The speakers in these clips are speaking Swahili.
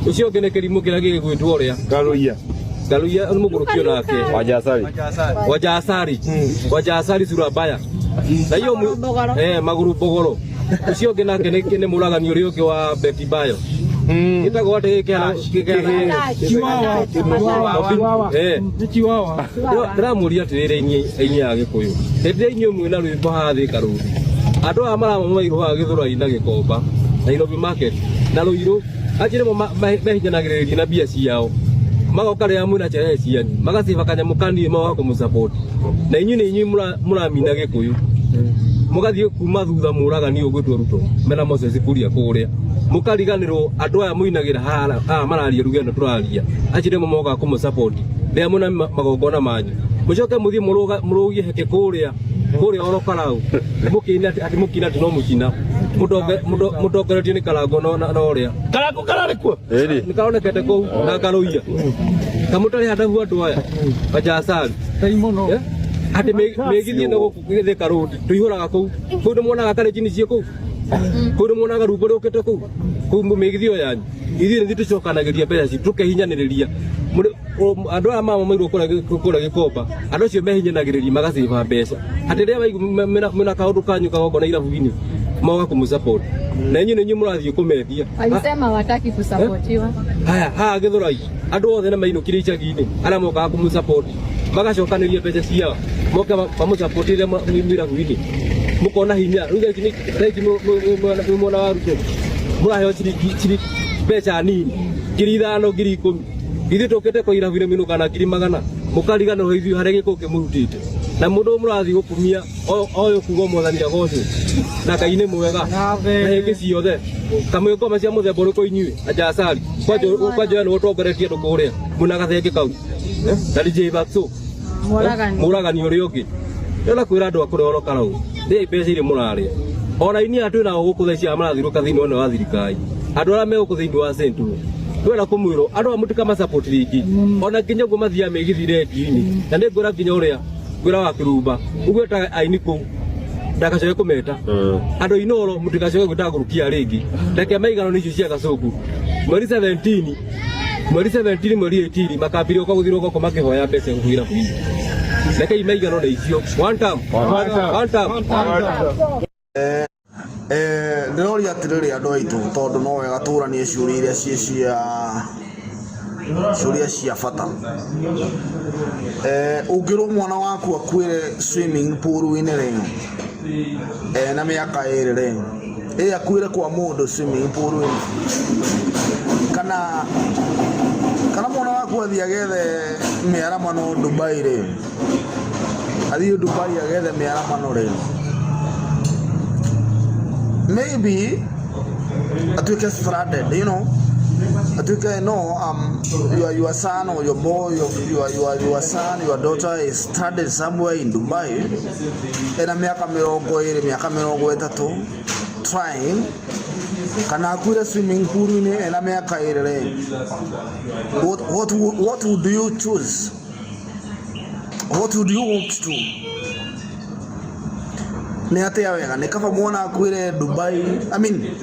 ucio ngene kirimu kira gigwitwo uria Galuia umugurukio nake Wajasari Surabaya na hiyo maguru bogoro ucio ngena kene muragani uri uki wa Beki Bayo itagwo ate Chiwawa ndiramuria atirire inyi ya Gikuyu hende inyi mwina rwimbo hathi karuri andu a marama mairu ha Githurai na Gikomba Nairobi market na Ruiru ajire mo mehinyanagiriria na bia ciao magoka ria mwina chereciani magasiba kanyamukani mawa kumusupport na inyi ni inyi muramina Gikuyu mugathie kuma thutha muragani ugwitwo Ruto mena Moses Kuria kuria mukariganirwo andu aya muinagira hala mararia rugendo turaria ajire mo moga kumusupport ria muna magongona manyu mucoke muthie murugie heke kuria orokarau mukina ati mukina tino mukina mudogeretio ni Karango na uria Karango kararikwo nikaonekete kou na Galuia kamutari hadahu andu aya Wajasari taimono ati megithie no githika road tuihuraga kou kundu mwonaga karejini cie kou kundu mwonaga rumbo rukite kou megithio yanyu ithie ni tucokanagiria mbeca ci tukehinyaniriria andu aya mama mairu kura Gikomba andu cio mehinyanagiriria magasiba mbeca ati ria mena kaundu kanyu kagongona irabu-ini moga kumusupport na inyi ninyi murathie kumethia alisema wataki kusupportiwa haya Githurai andu othe na mainukire icagi-ini aria mokaga kumusupport magacokaniria mbeca ciao moke bamusupport mwirabu-ini mukona hinya ruga iki mwana wa Ruto muraheo ciringi mbeca nini 5,000 10,000 ithu tukite kwa irabu-ini minukana 100,000 mukariganirwo ithu haria Gikuyu murutite na mundu murathi gukumia oyo kugo mwathani agoce na kaine mwega na hingi ciothe kamwiko macia muthemba uriku inyui Wajasari kwajo no utongoretie andu kuria muna gathenge kau na DJ Baxo muragani uri uki yona kwira andu akure orokarau ndi mbeca iri muraria ona ini atu na gukuthecia marathiruka thiini wona wa thirikari andu aria me gukuthiini wa Central twera kumwiro andu amutika ma support rigi ona nginya ngo mathia megithire dini na ndi ngura nginya uria gwira wa Kirumba ugweta aini ku ndakacoke kumeta andu inoro mutigacoke gwita gurukia ringi reke maigano ni icio cia gacuku mweri 17 mweri 18 makambire ukaguthirwo goko makihoya mbeca nguira kuini reke maigano ni icio one time ndiroria atiriri andu aitu tondu no wega turanie ciuria iria ciuria cia bata ungirwo mwana waku akwire swimming pool-ini ri na miaka iri ri akwire kwa mundu swimming pool-ini kana mwana waku athie agethe miaramano Dubai ri athie Dubai agethe miaramano ri maybe atuike stranded, you know. Atuike no your son or your boy, your son, your daughter is stranded somewhere in Dubai. Ena miaka 20 miaka 30 trying kana akwire swimming pool ni ena miaka 2 what would you choose? What would you want to? Ni atia wega ni kama muona akwire Dubai,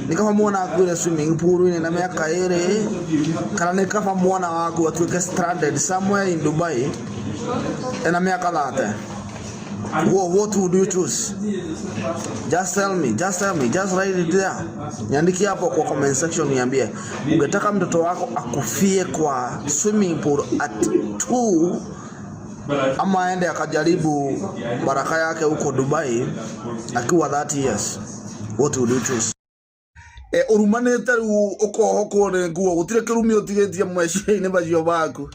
ni kama muona akwire swimming pool ni na miaka 2 kana ni kama muona waku atuike stranded somewhere in Dubai na miaka 30. What would you choose? Just tell me, just write it there. Niandikie hapo kwa comment section niambie ungetaka mtoto wako akufie kwa swimming pool at 2 ama aende akajaribu baraka yake huko Dubai akiwa 30 years. What would you choose? Urumanete uko ne nguo gutire kirumi utigetie mweci-ini bacio baku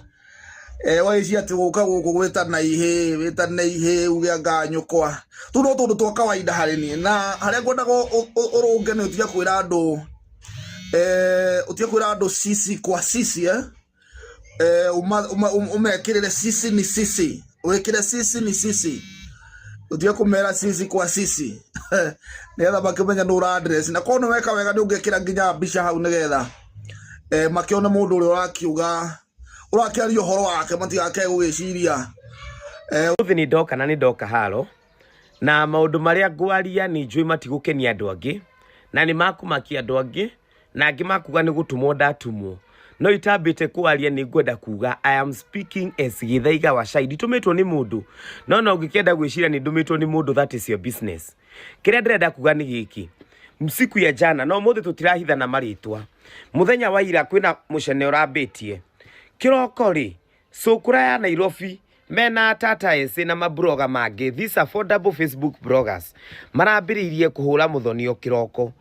waici ati guka guku wita na ihe ugia nganyukwa tu no tundu twa kawaida harini na haria ngwendaga urunge ni utige kwira andu sisi kwa sisi umekirire sisi ni sisi wekire sisi ni sisi utige kumera sisi kwa sisi nigetha makimenya ndura address na kono weka wega ni ungekira nginya mbica hau nigetha makiona mundu uri urakiaria horo wake matigake gwiciria uthi ni ndoka na ni ndoka haro na maundu maria ngwaria ni njui matigukenia andu angi na ni makumakia andu angi na angi makuga ni gutumwo ndatumwo no itambite kwaria ni ngwenda kuga I am speaking as Githaiga wa Shai. Nditumitwo ni mundu no ngikenda gwicira ni ndumitwo ni mundu, that is your business. Kiria ndirenda kuga ni giki, msiku ya jana no muthe tutirahitha na maritwa, muthenya wa ira kwina mucene urambitie kiroko ri Sukura ya Nairobi mena tata ese na mabloga mage, these affordable Facebook bloggers marambiririe kuhura muthoni o kiroko,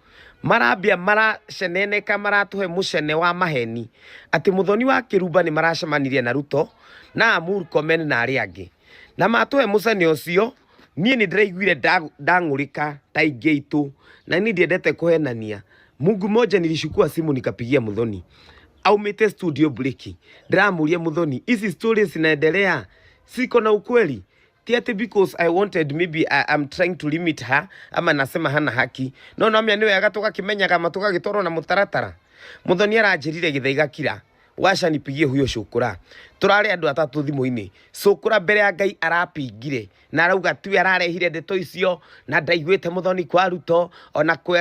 marambia maraceneneka maratuhe mucene wa maheni ati muthoni wa Kiruba ni maracemanirie na Ruto na Murkomen na ari angi, na matuhe mucene ucio nie ni ndiraiguire ndangurika ta ingeitu na ni ndiendete kuhenania. Mungu moja nilishukua simu nikapigia muthoni aumite studio breaki, ndiramuria muthoni hizi stories zinaendelea siko na ukweli tiate because I wanted maybe I'm trying to limit her ama nasema hana haki no amia niwe agatoka kimenya kama tukagitoro na mutaratara. Muthoni aranjirire Githaiga kira washa nipigie huyo Sukura, turare andu atatu thimu-ini. Sukura mbere ya Ngai arapingire na arauga tu ararehire ndeto icio na ndaiguite muthoni kwa Ruto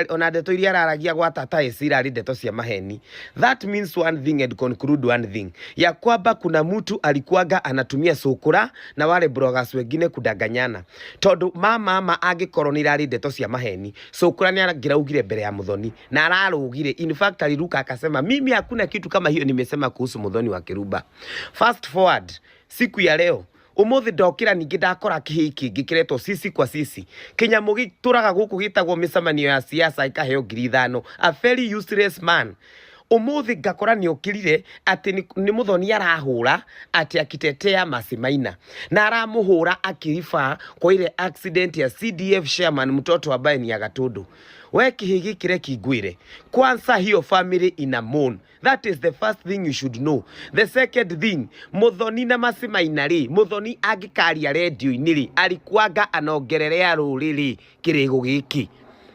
ona ndeto iria araragia gwa tata esira ari ndeto cia maheni. That means one thing and conclude one thing, ya kwamba kuna mtu alikuwaga anatumia Sukura na wale bloggers wengine kudanganyana, tondu mama angikorwo ni irari ndeto cia maheni Sukura ni arangiraugire mbere ya muthoni na ararugire. In fact aliruka akasema mimi hakuna kitu kama hiyo nimesema kuhusu muthoni wa Kiruba. Fast forward siku ya leo umuthi ndokira ningi ndakora kihiki gikiretwo sisi kwa sisi kinyamu gituraga guku gitagwo micemanio ya siasa ikaheo 5,000, a very useless man. Umuthi ngakora ni okirire ati ni muthoni arahura ati akitetea Masimaina na aramuhura akirifa kwa ile accident ya CDF chairman mtoto ambaye ni ya Gatundu. We kihigi kire kiguire kwanza hiyo family ina mourn. That is the first thing you should know. The second thing, muthoni na Masimaina ri muthoni agikaria radio iniri alikuwaga anongererea ruriri kirigo giki.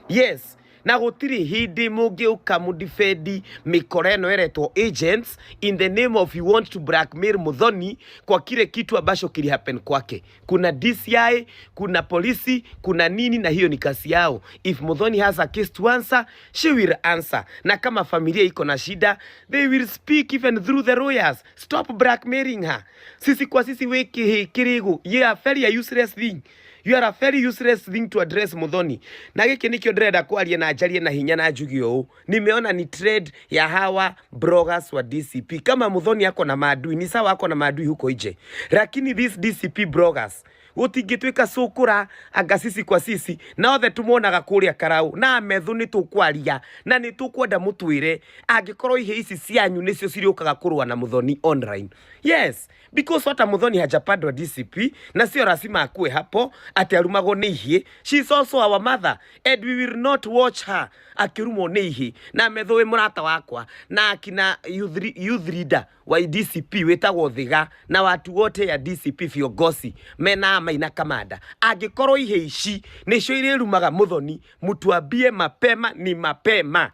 Yes, na gutiri hindi mungiuka mudifendi mikoreno eretwo agents in the name of you want to blackmail muthoni kwa kile kitu ambacho kili happen kwake. Kuna DCI, kuna polisi, kuna nini, na hiyo ni kasi yao. If muthoni has a case to answer, she will answer. Na kama familia iko na shida, they will speak even through the lawyers. Stop blackmailing her. Sisi kwa sisi weki kirigo, you are very useless thing. You are a very useless thing to address muthoni. Na giki nikio ndrenda kwaria na njarie na hinya na njugio. Nimeona ni trade ya hawa bloggers wa DCP. Kama muthoni yako na maadui, ni sawa yako na maadui huko nje. Lakini these DCP bloggers utingitwika Sukura anga sisi kwa sisi na othe tumuonaga kuria Karau na amethu ni tukwaria na ni tukwenda mutwire angikorwo ihe ici cianyu nicio ciriokaga kurwa na muthoni online. Yes, because what muthoni hajapandwa DCP na sio rasima akue hapo ati arumago ni ihie. She is also our mother and we will not watch her akirumo ni ihie na amethu we murata wakwa na akina youth leader wa DCP wetagwo Thiga na watu wote ya DCP viongozi mena Maina Kamanda angikorwo ihe ici nicio irerumaga muthoni mutuambie mapema ni mapema.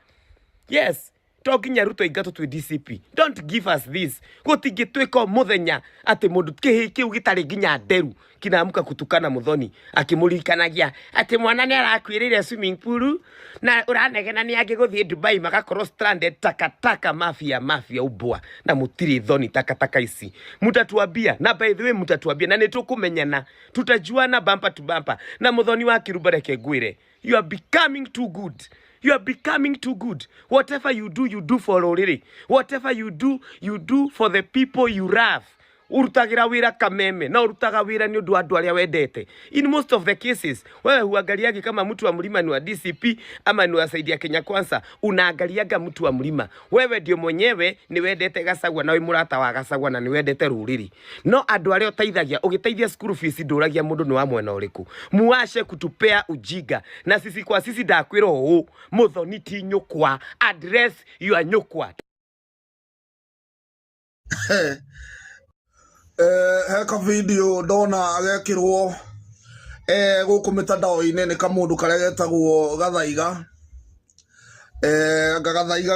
Yes, tokinya Ruto igato twi DCP. Don't give us this. Gutingitwika muthenya ati mundu kiu gitari ginya nderu kinamuka kutukana muthoni akimurikanagia ati mwana ni arakwirire swimming pool na uranegena ni agiguthie Dubai magakorwo stranded takataka mafia ubwa na mutiri thoni takataka ici. Mutatuambia na by the way mutatuambia na nitukumenyana tutajuana bumper to bumper na muthoni wa Kiruba reke ngwire. You are becoming too good. You are becoming too good. Whatever you do for Roriri. Whatever you do for the people you love. Urutagira wira kameme na urutaga wira ni undu andu aria wendete. In most of the cases, wewe huangaliagi kama mtu wa mlima ni wa DCP ama ni wa Saidia Kenya Kwanza, unaangaliaga mtu wa mlima. Wewe ndio mwenyewe ni wendete Gachagua na we murata wa Gachagua na ni wendete Ruriri. No andu aria uteithagia, ugiteithia school fees nduragia mundu ni wa mwena uriku. Muashe kutupea ujiga na sisi kwa sisi ndakwira uu muthoni ti nyukwa. Address your nyukwa. Heka video ndona agekirwo guku mitandao-ini ni kamundu karia getagwo Gathaiga. Gathaiga